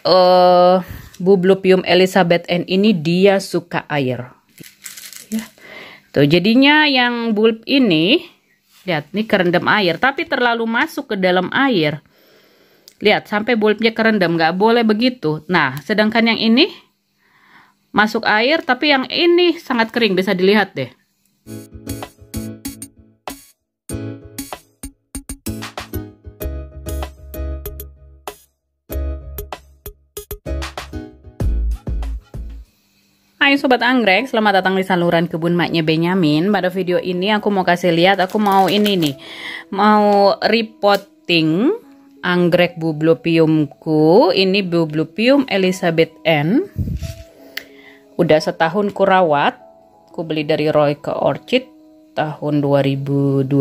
uh, Bupleupium elizabethae ini dia suka air. Ya. Tuh, jadinya yang bulb ini, lihat nih kerendam air, tapi terlalu masuk ke dalam air. Lihat sampai bulbnya kerendam, nggak boleh begitu. Nah, sedangkan yang ini masuk air, tapi yang ini sangat kering, bisa dilihat deh. Hai Sobat Anggrek, selamat datang di saluran kebun maknya Benyamin. Pada video ini aku mau kasih lihat, aku mau ini nih, mau repotting anggrek bupleupiumku. Ini Bupleupium elizabethae. Udah setahun kurawat, aku beli dari Royke Orchid tahun 2020.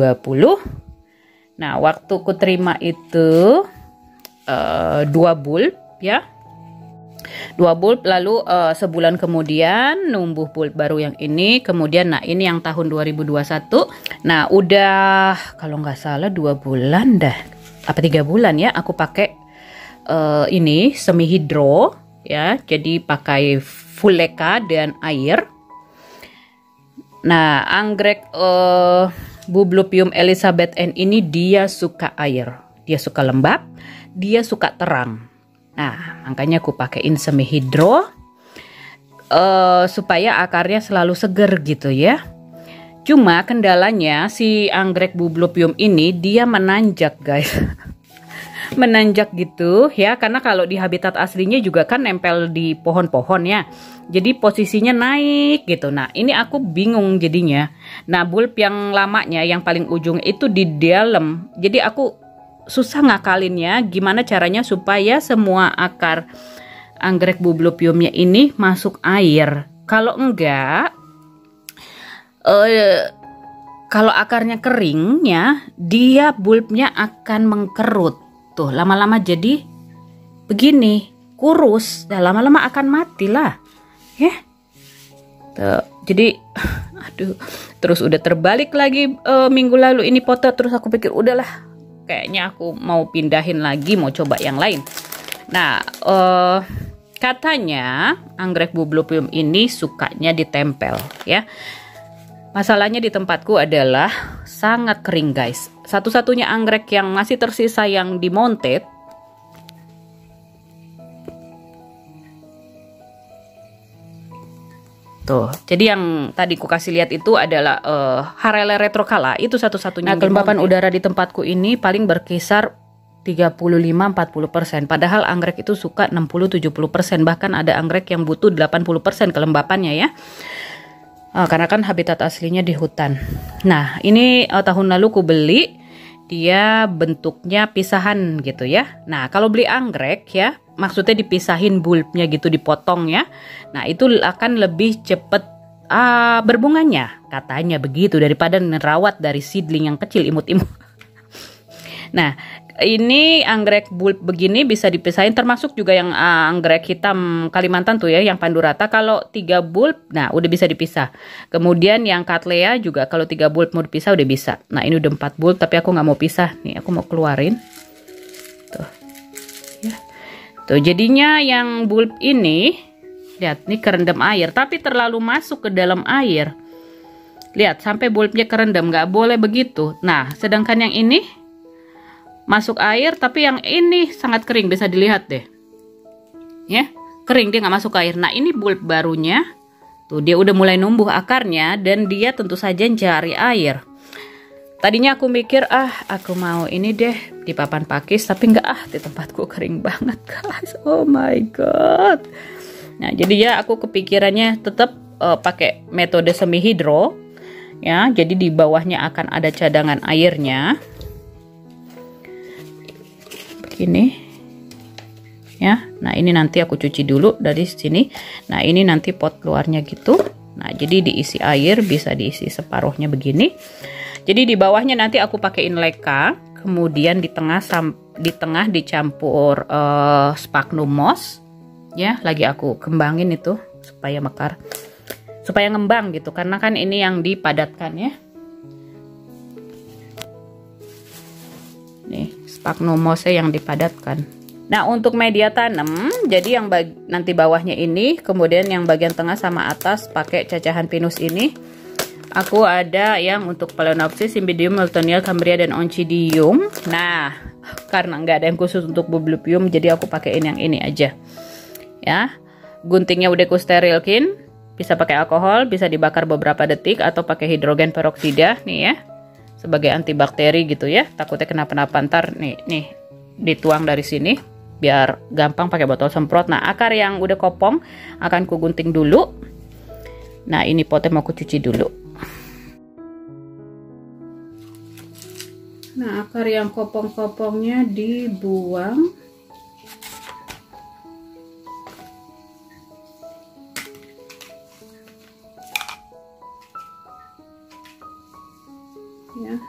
Nah, waktu ku terima itu 2 bulb ya. 2 bulb, lalu sebulan kemudian numbuh bulb baru yang ini. Kemudian nah ini yang tahun 2021. Nah udah kalau nggak salah 2 bulan dah, apa 3 bulan ya aku pakai ini semi hidro ya, jadi pakai Fulleka dan air. Nah anggrek Bupleupium elizabethae ini dia suka air, dia suka lembab, dia suka terang. Nah, makanya aku pakein semi hidro supaya akarnya selalu seger gitu ya. Cuma kendalanya si anggrek Bupleupium ini dia menanjak guys. Menanjak gitu ya, karena kalau di habitat aslinya juga kan nempel di pohon-pohon ya. Jadi posisinya naik gitu. Nah, ini aku bingung jadinya. Nah, bulb yang lamanya yang paling ujung itu di dalam. Jadi aku susah ngakalinnya gimana caranya supaya semua akar anggrek Bupleupiumnya ini masuk air. Kalau enggak, kalau akarnya keringnya, dia bulbnya akan mengkerut. Tuh lama-lama jadi begini, kurus. Dan lama-lama akan mati lah, ya. Tuh, jadi aduh, terus udah terbalik lagi minggu lalu ini foto. Terus aku pikir udahlah, kayaknya aku mau pindahin lagi, mau coba yang lain. Nah, katanya anggrek Bupleupium ini sukanya ditempel ya. Masalahnya di tempatku adalah sangat kering guys. Satu-satunya anggrek yang masih tersisa yang dimonted tuh. Jadi yang tadi ku kasih lihat itu adalah Harale retrocala, itu satu-satunya. Nah, kelembapan udara di tempatku ini paling berkisar 35-40%. Padahal anggrek itu suka 60-70%. Bahkan ada anggrek yang butuh 80% kelembapannya ya. Karena kan habitat aslinya di hutan. Nah, ini tahun lalu ku beli, dia bentuknya pisahan gitu ya. Nah, kalau beli anggrek ya, maksudnya dipisahin bulbnya gitu, dipotong ya. Nah, itu akan lebih cepet berbunganya, katanya begitu, daripada nerawat dari seedling yang kecil imut-imut. Nah, ini anggrek bulb begini bisa dipisahin, termasuk juga yang anggrek hitam Kalimantan tuh ya, yang Pandurata. Kalau 3 bulb, nah udah bisa dipisah. Kemudian yang Cattleya juga kalau 3 bulb mau dipisah udah bisa. Nah ini udah 4 bulb, tapi aku nggak mau pisah. Nih aku mau keluarin. Tuh, ya. Tuh jadinya yang bulb ini, lihat nih kerendam air, tapi terlalu masuk ke dalam air. Lihat sampai bulbnya kerendam, nggak boleh begitu. Nah sedangkan yang ini masuk air, tapi yang ini sangat kering, bisa dilihat deh ya, kering, dia nggak masuk air. Nah ini bulb barunya tuh, dia udah mulai numbuh akarnya dan dia tentu saja cari air. Tadinya aku mikir aku mau ini deh di papan pakis, tapi nggak, di tempatku kering banget guys. Oh my god. Nah jadi ya aku kepikirannya tetap pakai metode semi hidro ya, jadi di bawahnya akan ada cadangan airnya ini ya. Nah ini nanti aku cuci dulu dari sini. Nah ini nanti pot luarnya gitu. Nah jadi diisi air, bisa diisi separuhnya begini. Jadi di bawahnya nanti aku pakein leka, kemudian di tengah dicampur sphagnum moss ya. Lagi aku kembangin itu supaya mekar, supaya ngembang gitu, karena kan ini yang dipadatkan ya. Nih sphagnum moss yang dipadatkan. Nah, untuk media tanam, jadi yang nanti bawahnya ini, kemudian yang bagian tengah sama atas pakai cacahan pinus ini. Aku ada yang untuk Phalaenopsis, Cymbidium, Miltonia, Cambria, dan Oncidium. Nah, karena nggak ada yang khusus untuk Bumblebium, jadi aku pakein yang ini aja. Ya, guntingnya udah aku sterilkin, bisa pakai alkohol, bisa dibakar beberapa detik atau pakai hidrogen peroksida nih ya, sebagai antibakteri gitu ya. Takutnya kenapa-napa ntar nih dituang dari sini biar gampang pakai botol semprot. Nah, akar yang udah kopong akan ku gunting dulu. Nah, ini potnya mau ku cuci dulu. Nah, akar yang kopong-kopongnya dibuang. Ya.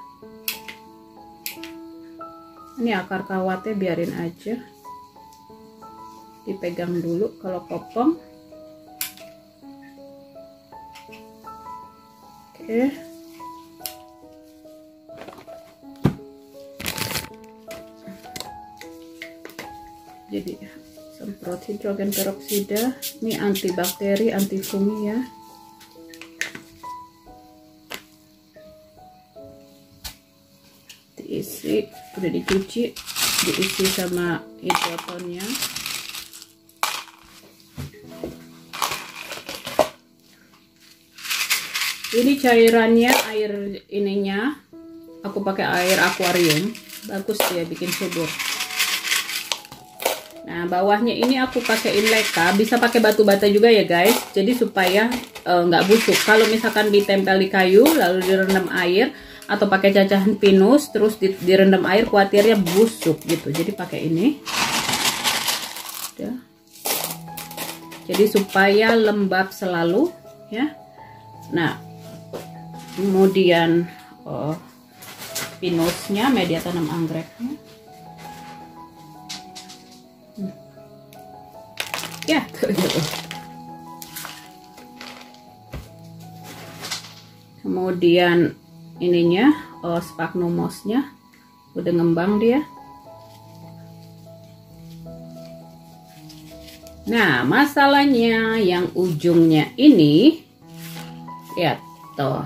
Ini akar kawatnya biarin aja. Dipegang dulu kalau kopong. Oke. Jadi semprot hidrogen peroksida. Ini antibakteri, antifungi ya. Diisi, udah dicuci, diisi sama hidrotonnya. Ini cairannya, air ininya aku pakai air akuarium, bagus ya, bikin subur. Nah, bawahnya ini aku pakaiin leka, bisa pakai batu bata juga ya guys, jadi supaya nggak busuk. Kalau misalkan ditempel di kayu lalu direndam air atau pakai cacahan pinus terus direndam air, khawatirnya busuk gitu, jadi pakai ini ya. Jadi supaya lembab selalu ya. Nah, kemudian pinusnya, media tanam anggreknya ya gitu. Kemudian ininya sphagnum mossnya udah ngembang dia. Nah, masalahnya yang ujungnya ini ya tuh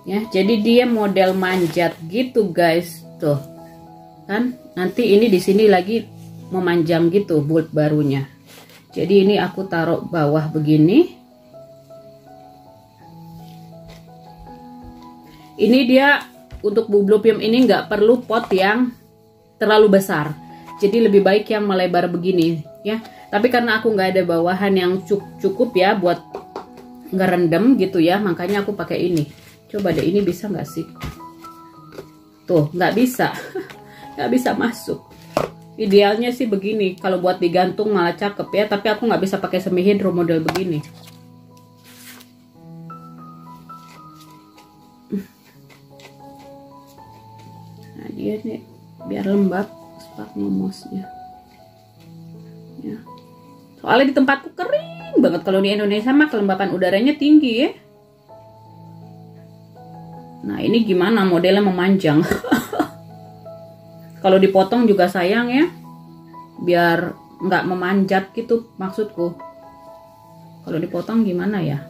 ya, jadi dia model manjat gitu guys, tuh kan. Nanti ini di sini lagi memanjang gitu bulb barunya. Jadi ini aku taruh bawah begini. Ini dia untuk Bumblebium ini nggak perlu pot yang terlalu besar, jadi lebih baik yang melebar begini ya. Tapi karena aku nggak ada bawahan yang cukup ya buat ngerendam gitu ya, makanya aku pakai ini. Coba deh, ini bisa nggak sih? Tuh, nggak bisa. Nggak bisa masuk. Idealnya sih begini, kalau buat digantung malah cakep ya, tapi aku nggak bisa pakai semi hidro model begini. Nah, dia nih biar lembab sphagnum mossnya ya. Soalnya di tempatku kering banget, kalau di Indonesia mah kelembapan udaranya tinggi ya. Nah, ini gimana modelnya memanjang. Kalau dipotong juga sayang ya, biar nggak memanjat gitu maksudku. Kalau dipotong gimana ya?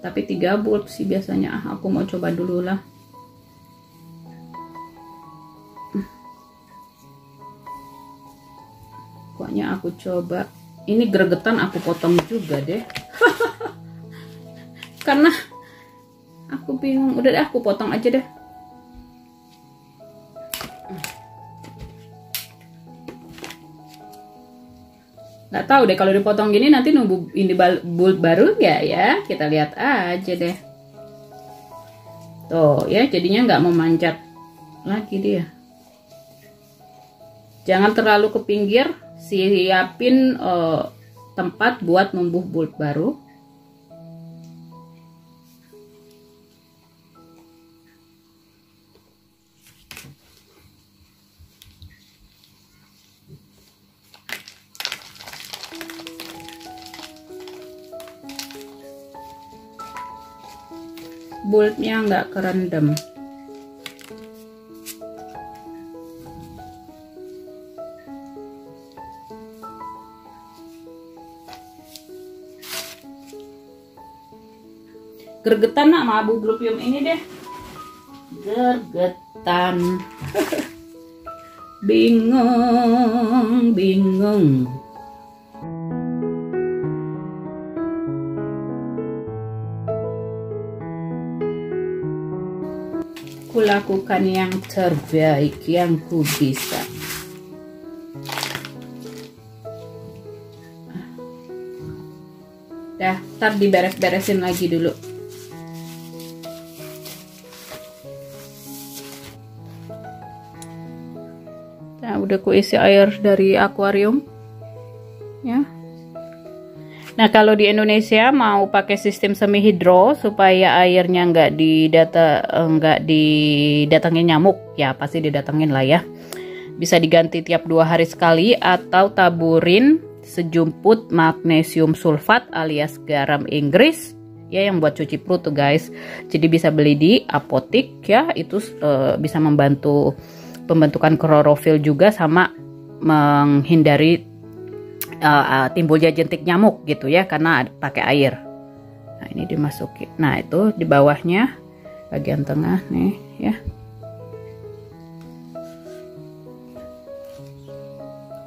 Tapi 3 bulb sih biasanya. Aku mau coba dulu lah. Pokoknya aku coba. Ini gregetan aku potong juga deh. Karena aku bingung. Udah deh, aku potong aja deh. Nggak tahu deh kalau dipotong gini nanti nunggu ini bulb baru nggak ya? Kita lihat aja deh. Tuh ya, jadinya nggak memanjat lagi dia. Jangan terlalu ke pinggir. Siapin tempat buat numbuh bulb baru. Bulbnya nggak kerendam. Gergetan nak sama bublupium ini deh. Gergetan. Bingung. Kulakukan yang terbaik yang ku bisa. Dah, ntar diberes-beresin lagi dulu. Nah, udah ku isi air dari akuarium. Ya. Nah, kalau di Indonesia mau pakai sistem semi hidro supaya airnya nggak didatengin nyamuk, ya pasti didatengin lah ya. Bisa diganti tiap 2 hari sekali atau taburin sejumput magnesium sulfat alias garam Inggris ya, yang buat cuci perut tuh guys. Jadi bisa beli di apotik ya, itu bisa membantu pembentukan klorofil juga sama menghindari timbulnya jentik nyamuk gitu ya, karena pakai air. Nah, ini dimasukin. Nah, itu di bawahnya bagian tengah nih ya.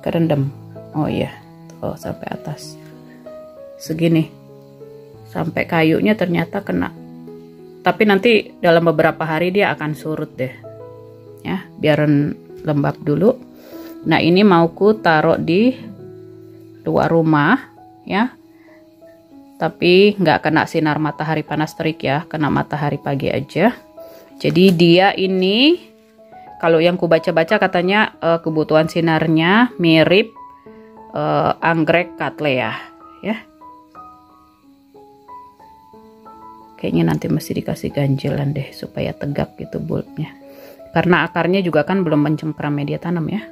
Kerendam. Oh iya, tuh sampai atas. Segini. Sampai kayunya ternyata kena. Tapi nanti dalam beberapa hari dia akan surut deh. Ya, biar lembab dulu. Nah, ini mau ku taruh di luar rumah ya, tapi nggak kena sinar matahari panas terik ya, kena matahari pagi aja. Jadi dia ini kalau yang ku baca-baca katanya kebutuhan sinarnya mirip anggrek cattleya ya. Kayaknya nanti mesti dikasih ganjelan deh supaya tegak gitu bulbnya, karena akarnya juga kan belum mencengkram media tanam ya.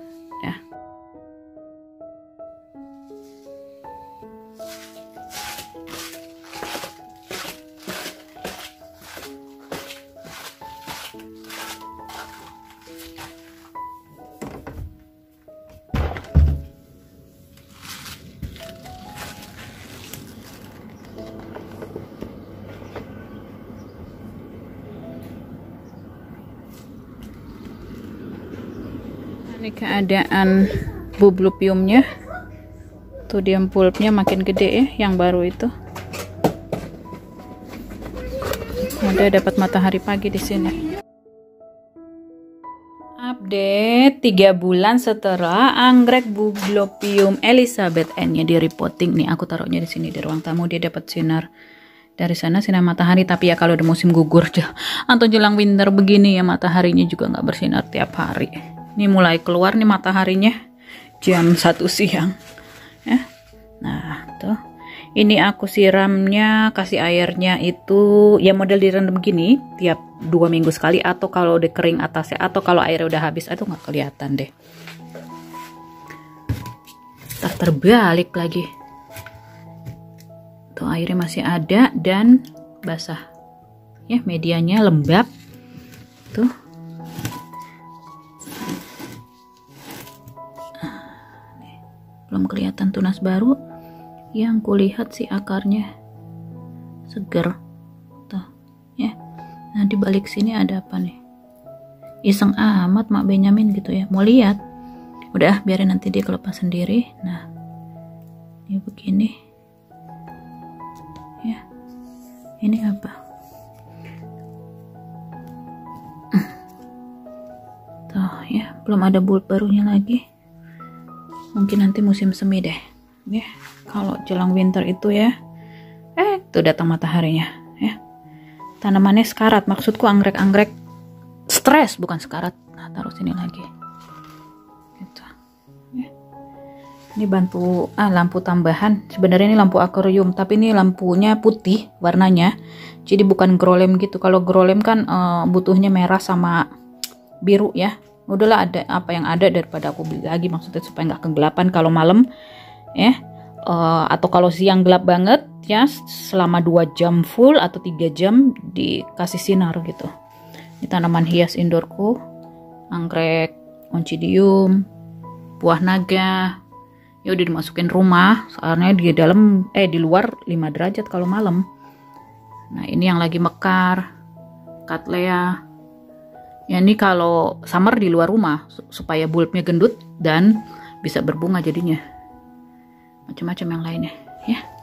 Ini keadaan bublupiumnya tuh, dia bulbnya makin gede ya, yang baru itu udah dapat matahari pagi di sini. Update 3 bulan setelah anggrek bublupium Elizabeth N nya di repotting nih, aku taruhnya di sini di ruang tamu. Dia dapat sinar dari sana, sinar matahari, tapi ya kalau udah musim gugur atau jelang winter begini ya, mataharinya juga nggak bersinar tiap hari. Ini mulai keluar nih mataharinya jam 1 siang ya. Nah tuh, ini aku siramnya, kasih airnya itu ya model direndam gini tiap 2 minggu sekali, atau kalau udah kering atasnya, atau kalau airnya udah habis, itu nggak kelihatan deh. Tak terbalik lagi tuh, airnya masih ada dan basah ya, medianya lembab tuh. Belum kelihatan tunas baru, yang kulihat sih akarnya seger tuh ya. Nah, di balik sini ada apa nih? Iseng amat Mak Benyamin gitu ya, mau lihat. Udah, biarin nanti dia kelepas sendiri. Nah, ini begini ya. Ini apa? Tuh ya, belum ada bulb barunya lagi. Mungkin nanti musim semi deh ya, kalau jelang winter itu ya. Tuh datang mataharinya ya. Tanamannya sekarat, maksudku anggrek-anggrek stres, bukan sekarat. Nah, taruh sini lagi gitu ya. Ini lampu tambahan. Sebenarnya ini lampu akuarium, tapi ini lampunya putih warnanya, jadi bukan grolem gitu. Kalau grolem kan butuhnya merah sama biru ya. Udahlah, ada apa yang ada daripada aku beli lagi, maksudnya supaya nggak kegelapan kalau malam ya. Atau kalau siang gelap banget ya, selama 2 jam full atau 3 jam dikasih sinar gitu. Ini tanaman hias indoorku, anggrek oncidium, buah naga ya, udah dimasukin rumah soalnya di luar 5 derajat kalau malam Nah ini yang lagi mekar, Cattleya. Ya ini kalau summer di luar rumah supaya bulbnya gendut dan bisa berbunga jadinya. Macam-macam yang lainnya ya.